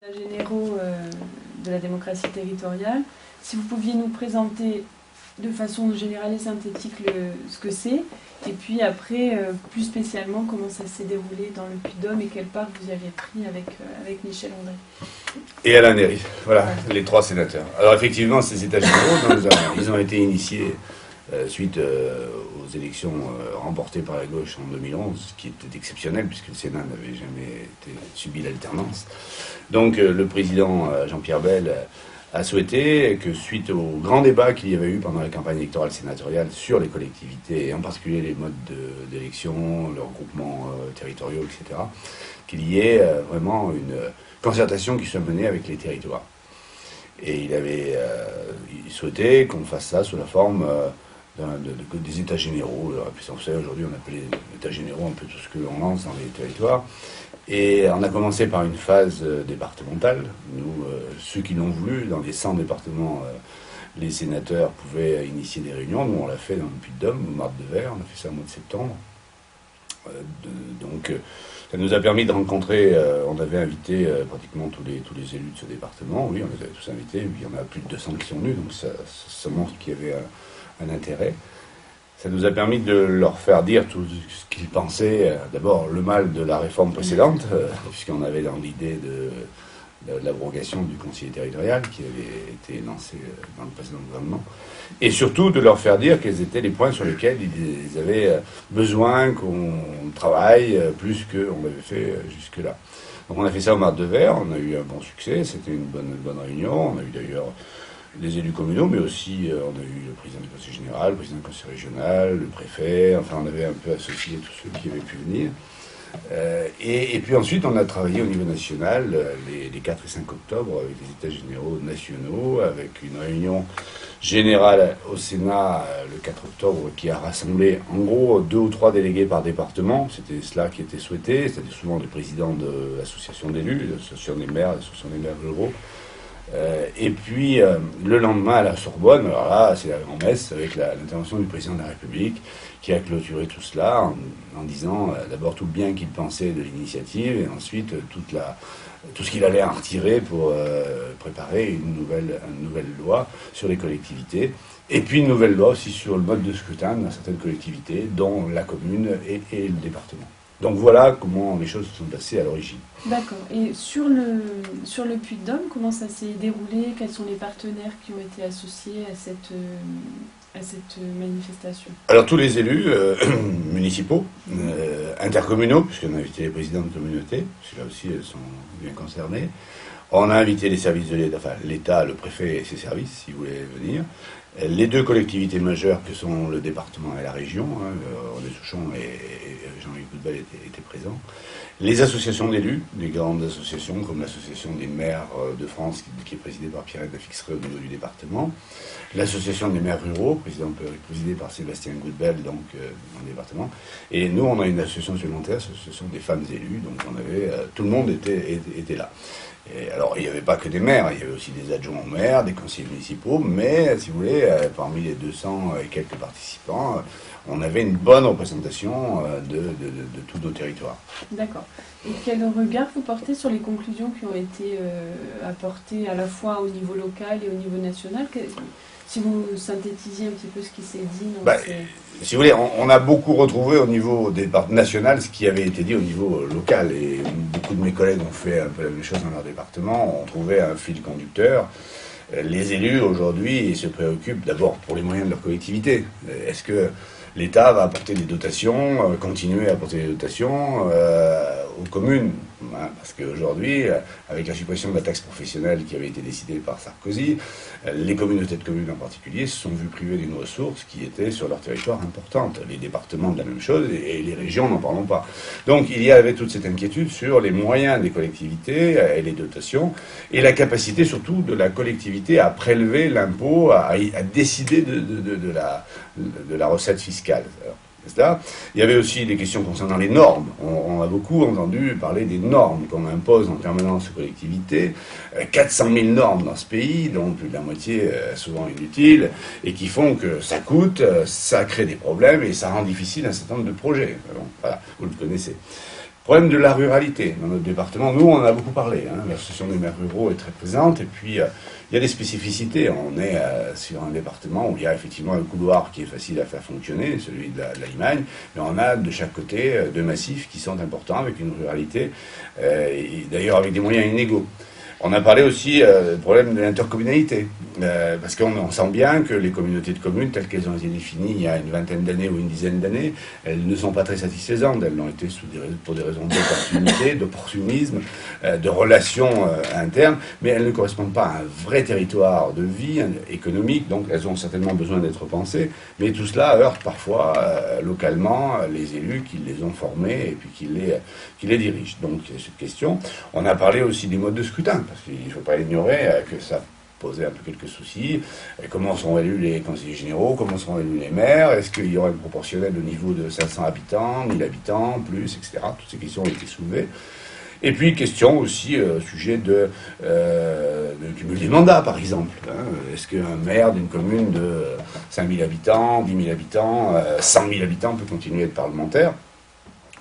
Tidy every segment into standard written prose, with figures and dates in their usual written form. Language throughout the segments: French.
Généraux de la démocratie territoriale. Si vous pouviez nous présenter de façon générale et synthétique ce que c'est, et puis après, plus spécialement, comment ça s'est déroulé dans le Puy-de-Dôme et quelle part vous aviez pris avec Michel Ondré. Et Alain Néry, voilà, les trois sénateurs. Alors effectivement, ces États généraux, ils ont été initiés suite aux élections remportées par la gauche en 2011, ce qui était exceptionnel puisque le Sénat n'avait jamais subi l'alternance. Donc le président Jean-Pierre Bel a souhaité que, suite au grand débat qu'il y avait eu pendant la campagne électorale sénatoriale sur les collectivités, et en particulier les modes d'élection, le regroupement territoriaux, etc., qu'il y ait vraiment une concertation qui soit menée avec les territoires. Et il souhaitait qu'on fasse ça sous la forme des états généraux. Vous savez, aujourd'hui, on appelle les états généraux un peu tout ce que l'on lance dans les territoires. Et on a commencé par une phase départementale. Nous, ceux qui l'ont voulu, dans les 100 départements, les sénateurs pouvaient initier des réunions. Nous, on l'a fait dans le Puy-de-Dôme, au Marne de Verre. On a fait ça au mois de septembre. Donc, ça nous a permis de rencontrer, on avait invité pratiquement tous les élus de ce département. Oui, on les avait tous invités. Il y en a plus de 200 qui sont venus, donc ça montre qu'il y avait un intérêt. Ça nous a permis de leur faire dire tout ce qu'ils pensaient, d'abord le mal de la réforme précédente, puisqu'on avait dans l'idée de l'abrogation du conseiller territorial qui avait été lancé dans le précédent gouvernement, et surtout de leur faire dire quels étaient les points sur lesquels ils avaient besoin qu'on travaille plus qu'on avait fait jusque-là. Donc on a fait ça au Marne de Verre, on a eu un bon succès, c'était une bonne réunion, on a eu d'ailleurs les élus communaux, mais aussi on a eu le président du conseil général, le président du conseil régional, le préfet, enfin on avait un peu associé tous ceux qui avaient pu venir. Et puis ensuite on a travaillé au niveau national les 4 et 5 octobre avec les états généraux nationaux, avec une réunion générale au Sénat le 4 octobre qui a rassemblé en gros 2 ou 3 délégués par département. C'était cela qui était souhaité, c'était souvent les présidents de l'association d'élus, l'association des maires ruraux. Et puis le lendemain à la Sorbonne, alors là c'est la grand-messe avec l'intervention du président de la République qui a clôturé tout cela en disant d'abord tout le bien qu'il pensait de l'initiative et ensuite tout ce qu'il allait en retirer pour préparer une nouvelle loi sur les collectivités et puis une nouvelle loi aussi sur le mode de scrutin dans certaines collectivités dont la commune et le département. Donc voilà comment les choses se sont passées à l'origine. D'accord. Et sur le Puy-de-Dôme, comment ça s'est déroulé? Quels sont les partenaires qui ont été associés à cette manifestation? Alors tous les élus municipaux, intercommunaux, puisqu'on a invité les présidents de communautés, parce que là aussi elles sont bien concernées. On a invité les services de l'État, enfin l'État, le préfet et ses services, s'ils voulaient venir. Les 2 collectivités majeures que sont le département et la région, René Souchon et Jean-Louis Goudbel étaient présents. Les associations d'élus, les grandes associations comme l'association des maires de France qui est présidée par Pierrette Lafixeré au niveau du département, l'association des maires ruraux, présidée par Sébastien Goudbel donc dans le département, et nous on a une association supplémentaire, ce sont des femmes élues, donc on avait tout le monde était là. Et alors, il n'y avait pas que des maires, il y avait aussi des adjoints aux maires, des conseillers municipaux, mais, si vous voulez, parmi les 200 et quelques participants, on avait une bonne représentation de tous nos territoires. D'accord. Et quel regard vous portez sur les conclusions qui ont été apportées à la fois au niveau local et au niveau national? Si vous synthétisiez un petit peu ce qui s'est dit. Si vous voulez, on a beaucoup retrouvé au niveau national ce qui avait été dit au niveau local. Et beaucoup de mes collègues ont fait un peu la même chose dans leur département. On trouvait un fil conducteur. Les élus, aujourd'hui, se préoccupent d'abord pour les moyens de leur collectivité. Est-ce que l'État va apporter des dotations, continuer à apporter des dotations aux communes? Parce qu'aujourd'hui, avec la suppression de la taxe professionnelle qui avait été décidée par Sarkozy, les communautés de communes en particulier se sont vues privées d'une ressource qui était sur leur territoire importante. Les départements de la même chose et les régions n'en parlons pas. Donc il y avait toute cette inquiétude sur les moyens des collectivités et les dotations et la capacité surtout de la collectivité à prélever l'impôt, à décider de la recette fiscale. Il y avait aussi des questions concernant les normes. On a beaucoup entendu parler des normes qu'on impose en permanence aux collectivités. 400 000 normes dans ce pays, dont plus de la moitié souvent inutiles, et qui font que ça coûte, ça crée des problèmes et ça rend difficile un certain nombre de projets. Bon, voilà, vous le connaissez. Problème de la ruralité dans notre département. Nous, on en a beaucoup parlé. L'association des maires ruraux est très présente. Et puis, il y a des spécificités. On est sur un département où il y a effectivement un couloir qui est facile à faire fonctionner, celui de la Limagne. Mais on a de chaque côté deux massifs qui sont importants, avec une ruralité, et d'ailleurs avec des moyens inégaux. On a parlé aussi du problème de l'intercommunalité, parce qu'on sent bien que les communautés de communes, telles qu'elles ont été définies il y a une vingtaine d'années ou une dizaine d'années, elles ne sont pas très satisfaisantes. Elles l'ont été pour des raisons d'opportunité, d'opportunisme, de relations internes, mais elles ne correspondent pas à un vrai territoire de vie économique, donc elles ont certainement besoin d'être pensées, mais tout cela heurte parfois localement les élus qui les ont formés et puis qui les dirigent. Donc il y a cette question. On a parlé aussi des modes de scrutin, parce qu'il ne faut pas ignorer que ça posait un peu quelques soucis. Comment seront élus les conseillers généraux? Comment seront élus les maires? Est-ce qu'il y aura une proportionnelle au niveau de 500 habitants, 1000 habitants, plus, etc. Toutes ces questions ont été soulevées. Et puis, question aussi au sujet de cumul des mandats, par exemple. Est-ce qu'un maire d'une commune de 5000 habitants, 10 000 habitants, 100 000 habitants peut continuer à être parlementaire?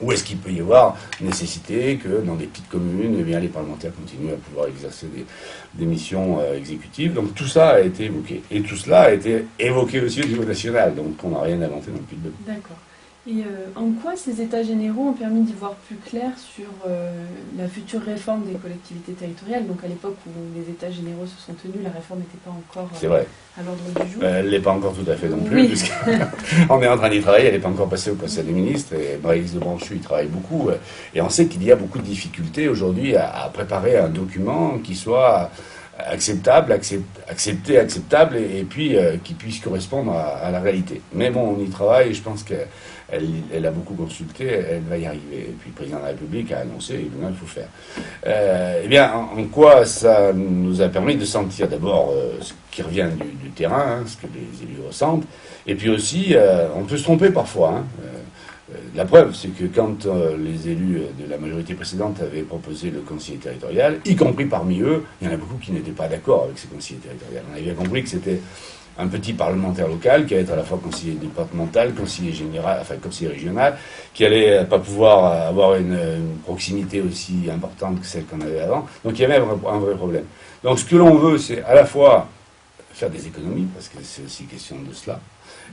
Ou est-ce qu'il peut y avoir nécessité que dans des petites communes, eh bien, les parlementaires continuent à pouvoir exercer des missions exécutives? Donc tout ça a été évoqué. Et tout cela a été évoqué aussi au niveau national. Donc on n'a rien inventé non plus de... D'accord. Et en quoi ces états généraux ont permis d'y voir plus clair sur la future réforme des collectivités territoriales? Donc à l'époque où les états généraux se sont tenus, la réforme n'était pas encore à l'ordre du jour. Elle n'est pas encore tout à fait non plus, puisqu'on est en train d'y travailler, elle n'est pas encore passée au Conseil des ministres, et Maryse de Branchu y travaille beaucoup, et on sait qu'il y a beaucoup de difficultés aujourd'hui à préparer un document qui soit acceptable, acceptable, et puis qui puisse correspondre à la réalité. Mais bon, on y travaille, et je pense qu'elle a beaucoup consulté, elle va y arriver. Et puis le président de la République a annoncé, évidemment, il faut faire. Eh bien, en quoi ça nous a permis de sentir d'abord ce qui revient du terrain, ce que les élus ressentent, et puis aussi, on peut se tromper parfois. La preuve, c'est que quand les élus de la majorité précédente avaient proposé le conseiller territorial, y compris parmi eux, il y en a beaucoup qui n'étaient pas d'accord avec ce conseiller territorial. On avait bien compris que c'était un petit parlementaire local qui allait être à la fois conseiller départemental, conseiller général, enfin conseiller régional, qui allait pas pouvoir avoir une proximité aussi importante que celle qu'on avait avant. Donc il y avait un vrai problème. Donc ce que l'on veut, c'est à la fois faire des économies, parce que c'est aussi question de cela,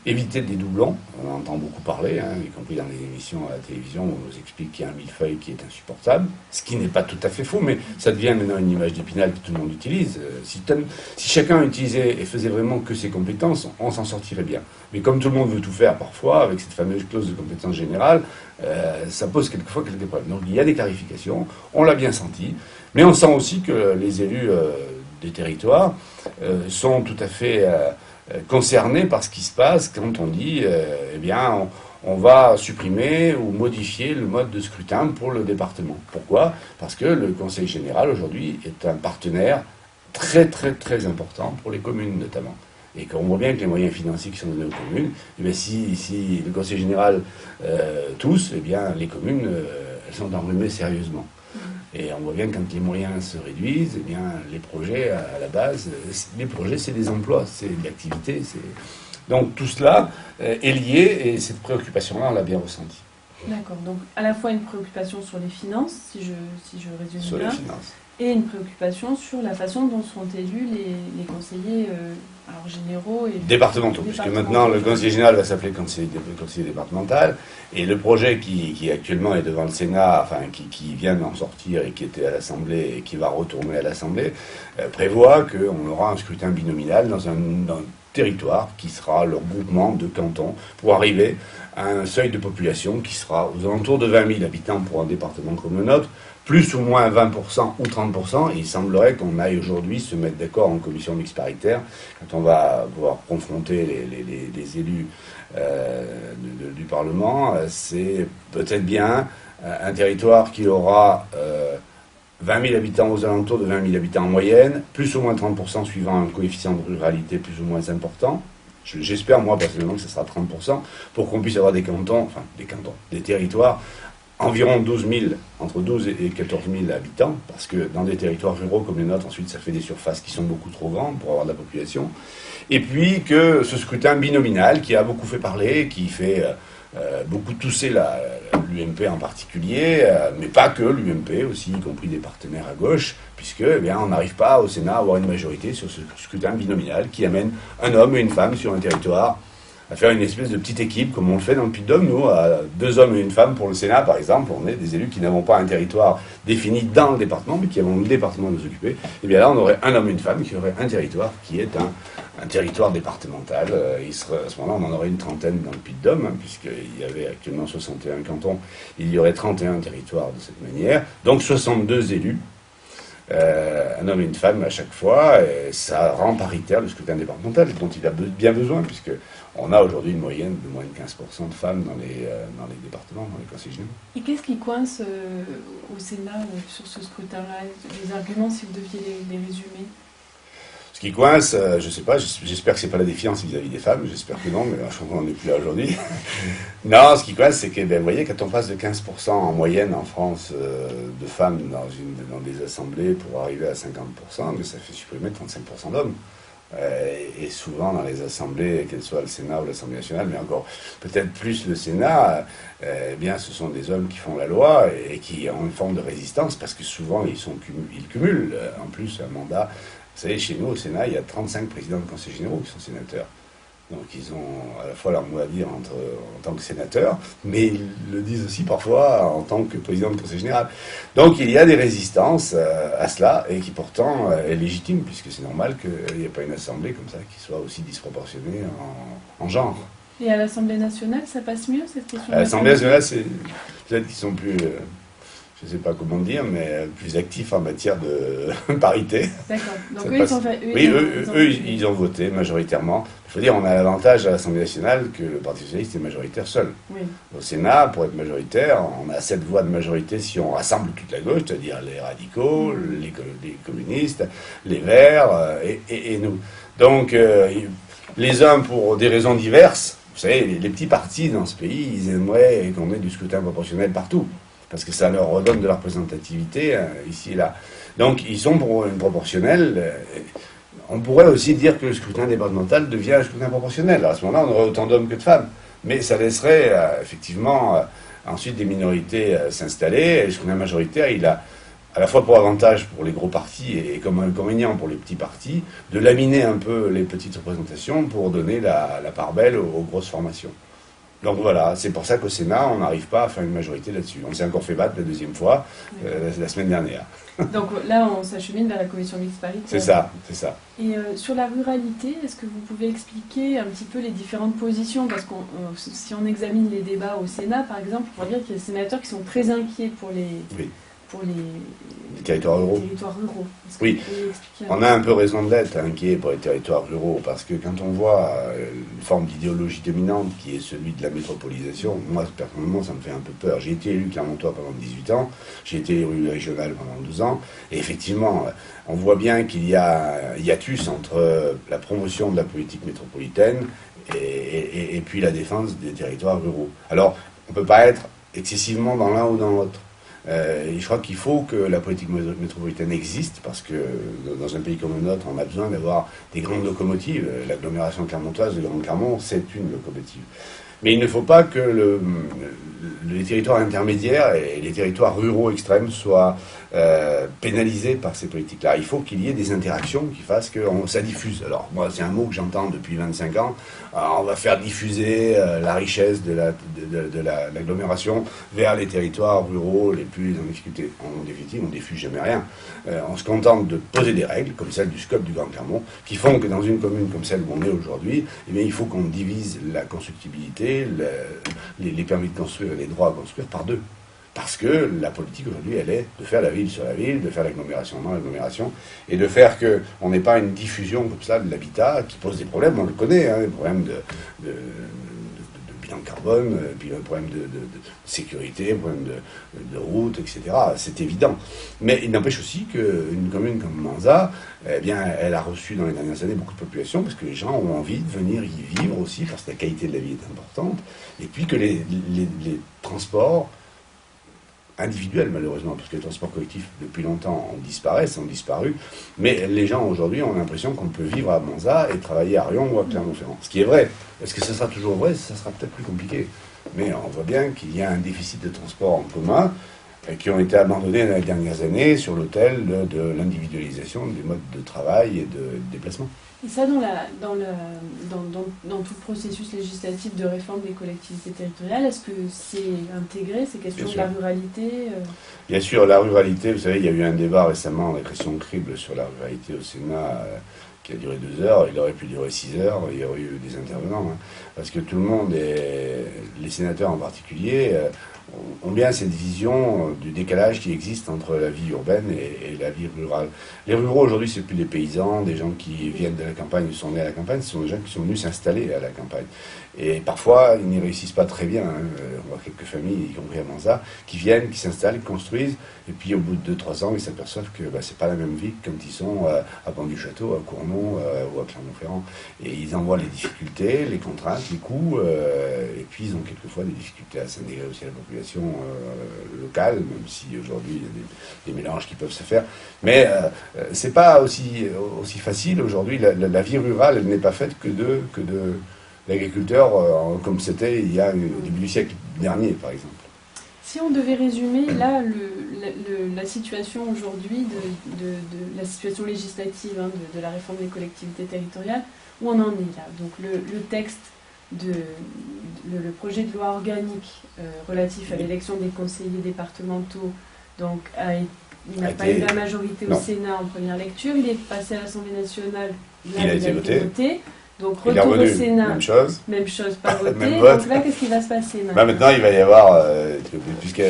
éviter des doublons, on en entend beaucoup parler, y compris dans les émissions à la télévision où on nous explique qu'il y a un millefeuille qui est insupportable, ce qui n'est pas tout à fait faux, mais ça devient maintenant une image d'Épinal que tout le monde utilise. Si chacun utilisait et faisait vraiment que ses compétences, on s'en sortirait bien. Mais comme tout le monde veut tout faire parfois, avec cette fameuse clause de compétence générale, ça pose quelquefois quelques problèmes. Donc il y a des clarifications, on l'a bien senti, mais on sent aussi que les élus des territoires sont tout à fait... concernés par ce qui se passe quand on dit eh bien on va supprimer ou modifier le mode de scrutin pour le département. Pourquoi? Parce que le Conseil général aujourd'hui est un partenaire très très très important pour les communes notamment. Et qu'on voit bien que les moyens financiers qui sont donnés aux communes, eh bien, si le Conseil général tousse, eh bien les communes elles sont enrhumées sérieusement. Et on voit bien que quand les moyens se réduisent, eh bien, les projets, à la base, les projets, c'est des emplois, c'est de l'activité. Donc tout cela est lié, et cette préoccupation-là, on l'a bien ressentie. D'accord, donc à la fois une préoccupation sur les finances, si je résume sur bien, les finances. Et une préoccupation sur la façon dont seront élus les conseillers généraux et départementaux, puisque maintenant le conseiller général va s'appeler conseiller départemental, et le projet qui actuellement est devant le Sénat, enfin qui vient d'en sortir et qui était à l'Assemblée et qui va retourner à l'Assemblée, prévoit qu'on aura un scrutin binominal dans un territoire qui sera le regroupement de cantons pour arriver à un seuil de population qui sera aux alentours de 20 000 habitants pour un département comme le nôtre, plus ou moins 20% ou 30%, et il semblerait qu'on aille aujourd'hui se mettre d'accord en commission mixte paritaire, quand on va pouvoir confronter les élus du Parlement, c'est peut-être bien un territoire qui aura 20 000 habitants aux alentours de 20 000 habitants en moyenne, plus ou moins 30% suivant un coefficient de ruralité plus ou moins important. J'espère, moi, personnellement, que ce sera 30%, pour qu'on puisse avoir des territoires environ 12 000, entre 12 et 14 000 habitants, parce que dans des territoires ruraux comme les nôtres, ensuite, ça fait des surfaces qui sont beaucoup trop grandes pour avoir de la population. Et puis que ce scrutin binominal, qui a beaucoup fait parler, qui fait beaucoup toussé l'UMP en particulier, mais pas que l'UMP aussi, y compris des partenaires à gauche, puisque eh bien, on n'arrive pas au Sénat à avoir une majorité sur ce scrutin binominal qui amène un homme et une femme sur un territoire à faire une espèce de petite équipe, comme on le fait dans le Puy-de-Dôme. Nous, à 2 hommes et une femme pour le Sénat, par exemple, on est des élus qui n'avons pas un territoire défini dans le département, mais qui avons le département à nous occuper. Et bien là, on aurait un homme et une femme qui auraient un territoire qui est un territoire départemental. À ce moment-là, on en aurait une trentaine dans le Puy-de-Dôme, hein, puisqu'il y avait actuellement 61 cantons. Il y aurait 31 territoires de cette manière. Donc 62 élus. Un homme et une femme à chaque fois, et ça rend paritaire le scrutin départemental, dont il a bien besoin, puisque on a aujourd'hui une moyenne de moins de 15% de femmes dans les départements, dans les conseils généraux. Et qu'est-ce qui coince au Sénat sur ce scrutin-là? Les arguments, si vous deviez les résumer? Ce qui coince, je ne sais pas, j'espère que c'est pas la défiance vis-à-vis des femmes, j'espère que non, mais je crois qu'on n'en est plus là aujourd'hui. Non, ce qui coince, c'est que, vous voyez, quand on passe de 15% en moyenne en France de femmes dans des assemblées pour arriver à 50%, mais ça fait supprimer 35% d'hommes. Et souvent dans les assemblées, qu'elles soient le Sénat ou l'Assemblée nationale, mais encore peut-être plus le Sénat, eh bien ce sont des hommes qui font la loi et qui ont une forme de résistance, parce que souvent ils cumulent en plus un mandat. Vous savez, chez nous, au Sénat, il y a 35 présidents de conseils généraux qui sont sénateurs. Donc ils ont à la fois leur mot à dire en tant que sénateurs, mais ils le disent aussi parfois en tant que président de conseil général. Donc il y a des résistances à cela, et qui pourtant est légitime, puisque c'est normal qu'il n'y ait pas une assemblée comme ça qui soit aussi disproportionnée en genre. Et à l'Assemblée nationale, ça passe mieux, cette question? À l'Assemblée nationale, c'est peut-être qu'ils sont plus... je ne sais pas comment dire, mais plus actifs en matière de parité. D'accord. Donc ils ont voté majoritairement. Il faut dire, on a l'avantage à l'Assemblée nationale que le Parti socialiste est majoritaire seul. Oui. Au Sénat, pour être majoritaire, on a 7 voix de majorité si on rassemble toute la gauche, c'est-à-dire les radicaux, les communistes, les Verts et nous. Donc, les uns pour des raisons diverses. Vous savez, les petits partis dans ce pays, ils aimeraient qu'on ait du scrutin proportionnel partout, parce que ça leur redonne de la représentativité ici et là. Donc ils sont pour une proportionnelle. On pourrait aussi dire que le scrutin départemental devient un scrutin proportionnel. Alors, à ce moment-là, on aurait autant d'hommes que de femmes. Mais ça laisserait effectivement ensuite des minorités s'installer. Et le scrutin majoritaire, il a à la fois pour avantage pour les gros partis et comme inconvénient pour les petits partis, de laminer un peu les petites représentations pour donner la part belle aux grosses formations. Donc voilà, c'est pour ça qu'au Sénat, on n'arrive pas à faire une majorité là-dessus. On s'est encore fait battre la deuxième fois, la semaine dernière. Donc là, on s'achemine vers la commission mixte paritaire. C'est ça, c'est ça. Et sur la ruralité, est-ce que vous pouvez expliquer un petit peu les différentes positions? Parce que si on examine les débats au Sénat, par exemple, on va dire qu'il y a des sénateurs qui sont très inquiets pour les... Oui. Pour les territoires ruraux. Oui, on a un peu raison de l'être inquiet pour les territoires ruraux, parce que quand on voit une forme d'idéologie dominante qui est celui de la métropolisation, moi personnellement ça me fait un peu peur. J'ai été élu clermontois pendant 18 ans, j'ai été élu régional pendant 12 ans, et effectivement on voit bien qu'il y a un hiatus entre la promotion de la politique métropolitaine et puis la défense des territoires ruraux. Alors on ne peut pas être excessivement dans l'un ou dans l'autre. Je crois qu'il faut que la politique métropolitaine existe, parce que dans un pays comme le nôtre, on a besoin d'avoir des grandes locomotives. L'agglomération clermontoise de Grand Clermont, c'est une locomotive. Mais il ne faut pas que les territoires intermédiaires et les territoires ruraux extrêmes soient pénalisés par ces politiques-là. Il faut qu'il y ait des interactions qui fassent que ça diffuse. Alors, moi, c'est un mot que j'entends depuis 25 ans. Alors, on va faire diffuser la richesse de l'agglomération vers les territoires ruraux les plus en difficulté. En définitive, on ne diffuse jamais rien. On se contente de poser des règles, comme celle du SCOP du Grand Clermont, qui font que dans une commune comme celle où on est aujourd'hui, eh bien, il faut qu'on divise la constructibilité, les permis de construire et les droits à construire par 2. Parce que la politique aujourd'hui, elle est de faire la ville sur la ville, de faire l'agglomération dans l'agglomération, et de faire qu'on n'ait pas une diffusion comme ça de l'habitat qui pose des problèmes, on le connaît, des problèmes de bilan carbone, puis un problème de sécurité, un problème de route, etc. C'est évident. Mais il n'empêche aussi qu'une commune comme Manzat, eh bien, elle a reçu dans les dernières années beaucoup de population, parce que les gens ont envie de venir y vivre aussi, parce que la qualité de la vie est importante, et puis que les transports individuels, malheureusement, parce que les transports collectifs depuis longtemps ont disparu, mais les gens aujourd'hui ont l'impression qu'on peut vivre à Manzat et travailler à Riom ou à Clermont-Ferrand. Ce qui est vrai. Est-ce que ça sera toujours vrai? Ça sera peut-être plus compliqué. mais on voit bien qu'il y a un déficit de transport en commun qui ont été abandonnés dans les dernières années sur l'autel de l'individualisation des modes de travail et de déplacement. Et ça, dans tout le processus législatif de réforme des collectivités territoriales, est-ce que c'est intégré, ces questions de la ruralité Bien sûr, la ruralité, vous savez, il y a eu un débat récemment, la question crible sur la ruralité au Sénat, qui a duré 2 heures, il aurait pu durer 6 heures, il y aurait eu des intervenants, hein, parce que tout le monde, les sénateurs en particulier, ont bien cette vision du décalage qui existe entre la vie urbaine et la vie rurale. Les ruraux aujourd'hui, c'est plus des paysans, des gens qui viennent de la campagne ou sont nés à la campagne, ce sont des gens qui sont venus s'installer à la campagne. Et parfois, ils n'y réussissent pas très bien. Hein. On voit quelques familles, y compris à Manza, qui viennent, qui s'installent, qui construisent, et puis au bout de 2-3 ans, ils s'aperçoivent que c'est pas la même vie que quand ils sont à Pont-du-Château, à Cournon ou à Clermont-Ferrand. Et ils en voient les difficultés, les contraintes, les coûts, et puis ils ont quelquefois des difficultés à s'intégrer aussi à la population locale, même si aujourd'hui il y a des mélanges qui peuvent se faire. Mais c'est pas aussi facile aujourd'hui. La vie rurale, elle n'est pas faite que de l'agriculteur comme c'était il y a au début du siècle dernier, par exemple. Si on devait résumer là la situation aujourd'hui de la situation législative de la réforme des collectivités territoriales, où on en est là. Donc le texte le projet de loi organique relatif à l'élection des conseillers départementaux donc il n'a pas eu la majorité au Sénat en première lecture, il est passé à l'Assemblée nationale, il a été voté. Donc retour au Sénat, même chose, pas voté. Donc là, qu'est-ce qui va se passer maintenant? Maintenant, il va y avoir, puisque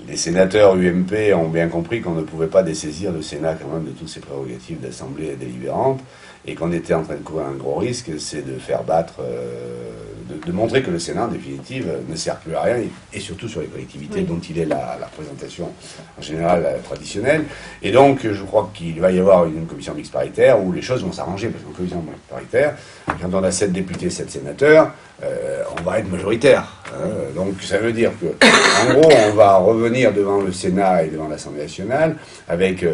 les sénateurs UMP ont bien compris qu'on ne pouvait pas dessaisir le Sénat quand même de toutes ses prérogatives d'assemblée délibérante, et qu'on était en train de courir un gros risque, c'est de faire battre, de montrer que le Sénat, en définitive, ne sert plus à rien, et surtout sur les collectivités dont il est la représentation en général traditionnelle. Et donc, je crois qu'il va y avoir une commission mixte paritaire où les choses vont s'arranger, parce qu'en commission mixte paritaire, quand on a 7 députés, 7 sénateurs, on va être majoritaire. Hein. Donc ça veut dire que, en gros, on va revenir devant le Sénat et devant l'Assemblée nationale avec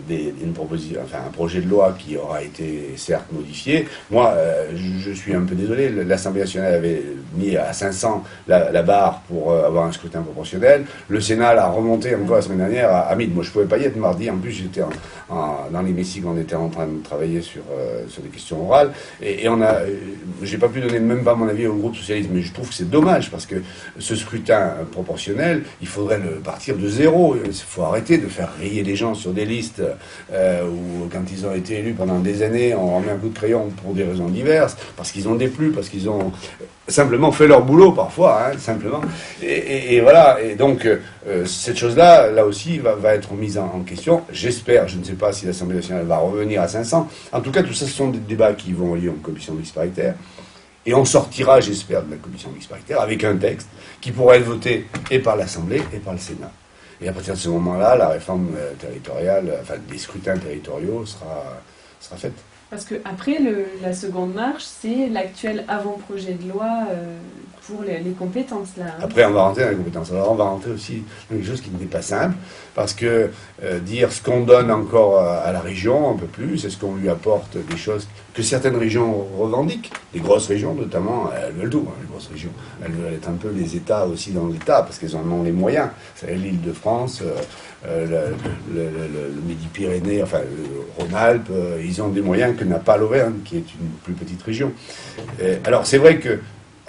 une proposition, enfin un projet de loi qui aura été certes modifié. Moi, je suis un peu désolé, l'Assemblée nationale avait mis à 500 la barre pour avoir un scrutin proportionnel. Le Sénat l'a remonté encore la semaine dernière à 1000. Moi, je ne pouvais pas y être mardi. En plus, j'étais dans l'hémicycle, on était en train de travailler sur des questions orales. Et j'ai pas pu donner même pas mon avis au groupe socialiste, mais je trouve que c'est dommage parce que ce scrutin proportionnel, il faudrait le partir de zéro. Il faut arrêter de faire rayer les gens sur des listes où quand ils ont été élus pendant des années, on remet un coup de crayon pour des raisons diverses, parce qu'ils ont déplu, parce qu'ils ont simplement fait leur boulot parfois, hein, simplement. Et voilà, et donc cette chose-là, là aussi, va être mise en question. J'espère, je ne sais pas si l'Assemblée nationale va revenir à 500. En tout cas, tout ça, ce sont des débats qui vont lier en commission mixte paritaire. Et on sortira, j'espère, de la commission mixte paritaire avec un texte qui pourra être voté et par l'Assemblée et par le Sénat. Et à partir de ce moment-là, la réforme territoriale, enfin des scrutins territoriaux sera faite. Parce qu'après, la seconde marche, c'est l'actuel avant-projet de loi pour les compétences. Là, hein. Après, on va rentrer dans les compétences. Alors, on va rentrer aussi dans quelque chose qui n'est pas simple, parce que dire ce qu'on donne encore à la région, un peu plus, est-ce qu'on lui apporte des choses que certaines régions revendiquent, les grosses régions notamment, elles veulent tout, hein, les grosses régions. Elles veulent être un peu les États aussi dans l'État, parce qu'elles en ont les moyens. C'est l'Île-de-France, le Midi-Pyrénées, enfin le Rhône-Alpes, ils ont des moyens que n'a pas l'Auvergne, qui est une plus petite région. Alors c'est vrai que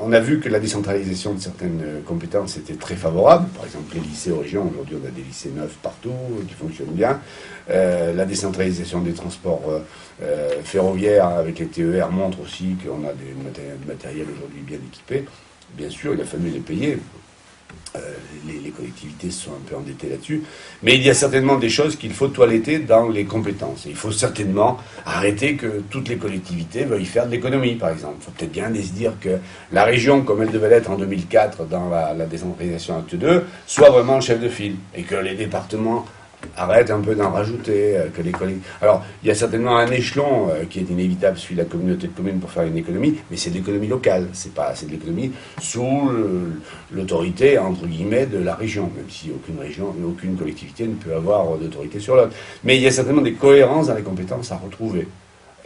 on a vu que la décentralisation de certaines compétences était très favorable. Par exemple, les lycées aux régions, aujourd'hui on a des lycées neufs partout qui fonctionnent bien. La décentralisation des transports ferroviaires avec les TER montre aussi qu'on a du matériel aujourd'hui bien équipé. Bien sûr, il a fallu les payer. Les collectivités se sont un peu endettées là-dessus, mais il y a certainement des choses qu'il faut toiletter dans les compétences. Et il faut certainement arrêter que toutes les collectivités veuillent faire de l'économie, par exemple. Il faut peut-être bien se dire que la région, comme elle devait l'être en 2004 dans la décentralisation acte 2, soit vraiment le chef de file, et que les départements arrête un peu d'en rajouter, que les collègues... Alors, il y a certainement un échelon qui est inévitable, celui de la communauté de communes pour faire une économie, mais c'est de l'économie locale, c'est de l'économie sous l'autorité, entre guillemets, de la région, même si aucune collectivité ne peut avoir d'autorité sur l'autre. Mais il y a certainement des cohérences dans les compétences à retrouver.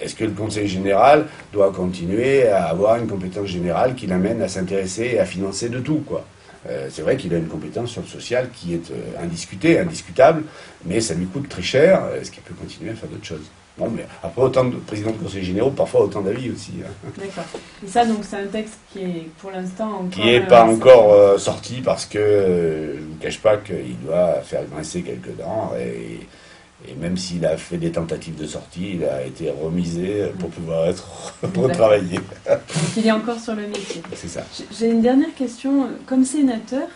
Est-ce que le Conseil général doit continuer à avoir une compétence générale qui l'amène à s'intéresser et à financer de tout, quoi? C'est vrai qu'il a une compétence sur le social qui est indiscutée, indiscutable, mais ça lui coûte très cher. Est-ce qu'il peut continuer à faire d'autres choses? Bon, mais après, autant de présidents de conseils généraux, parfois autant d'avis aussi. D'accord. Et ça, donc, c'est un texte qui est, pour l'instant, encore... Qui n'est pas encore sorti parce que je ne vous cache pas qu'il doit faire grincer quelques dents. Et même s'il a fait des tentatives de sortie, il a été remisé pour pouvoir être retravaillé. Donc, il est encore sur le métier. C'est ça. J'ai une dernière question. Comme sénateur,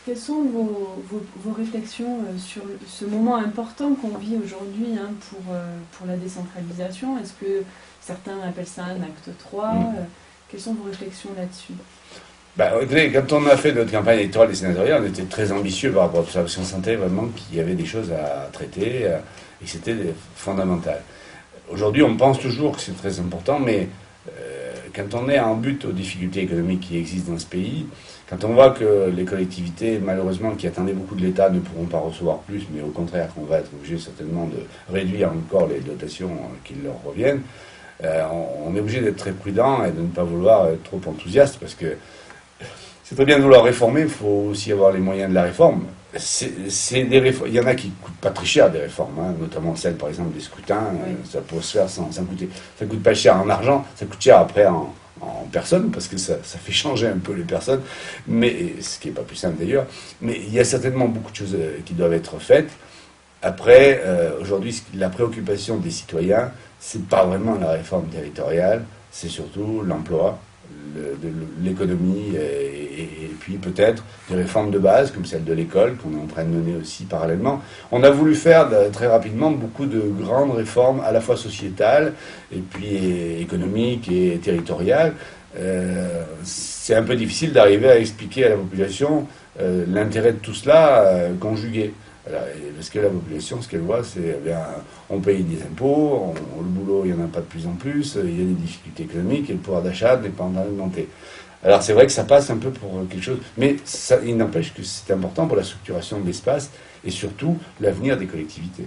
quelles sont vos réflexions sur ce moment important qu'on vit aujourd'hui pour la décentralisation? Est-ce que certains appellent ça un acte 3 Quelles sont vos réflexions là-dessus? Écoutez, quand on a fait notre campagne électorale et sénatoriale, on était très ambitieux par rapport à tout ça, parce qu'on sentait vraiment qu'il y avait des choses à traiter et que c'était fondamental. Aujourd'hui, on pense toujours que c'est très important, mais quand on est en but aux difficultés économiques qui existent dans ce pays, quand on voit que les collectivités, malheureusement, qui attendaient beaucoup de l'État, ne pourront pas recevoir plus, mais au contraire, qu'on va être obligé certainement de réduire encore les dotations qui leur reviennent, on est obligé d'être très prudent et de ne pas vouloir être trop enthousiaste, parce que c'est très bien de vouloir réformer, il faut aussi avoir les moyens de la réforme. Des réformes, il y en a qui ne coûtent pas très cher, des réformes, notamment celle, par exemple, des scrutins. Ça peut se faire sans coûter. Ça ne coûte pas cher en argent, ça coûte cher après en personnes, parce que ça fait changer un peu les personnes, mais ce qui n'est pas plus simple d'ailleurs. Mais il y a certainement beaucoup de choses qui doivent être faites. Après, aujourd'hui, la préoccupation des citoyens, c'est pas vraiment la réforme territoriale, c'est surtout l'emploi, l'économie et puis peut-être des réformes de base comme celle de l'école qu'on est en train de mener aussi parallèlement. On a voulu faire très rapidement beaucoup de grandes réformes à la fois sociétales et puis économiques et territoriales. C'est un peu difficile d'arriver à expliquer à la population l'intérêt de tout cela conjugué. Parce que la population, ce qu'elle voit, c'est on paye des impôts, le boulot, il n'y en a pas de plus en plus, il y a des difficultés économiques et le pouvoir d'achat n'est pas en train d'augmenter. Alors c'est vrai que ça passe un peu pour quelque chose, mais il n'empêche que c'est important pour la structuration de l'espace et surtout l'avenir des collectivités.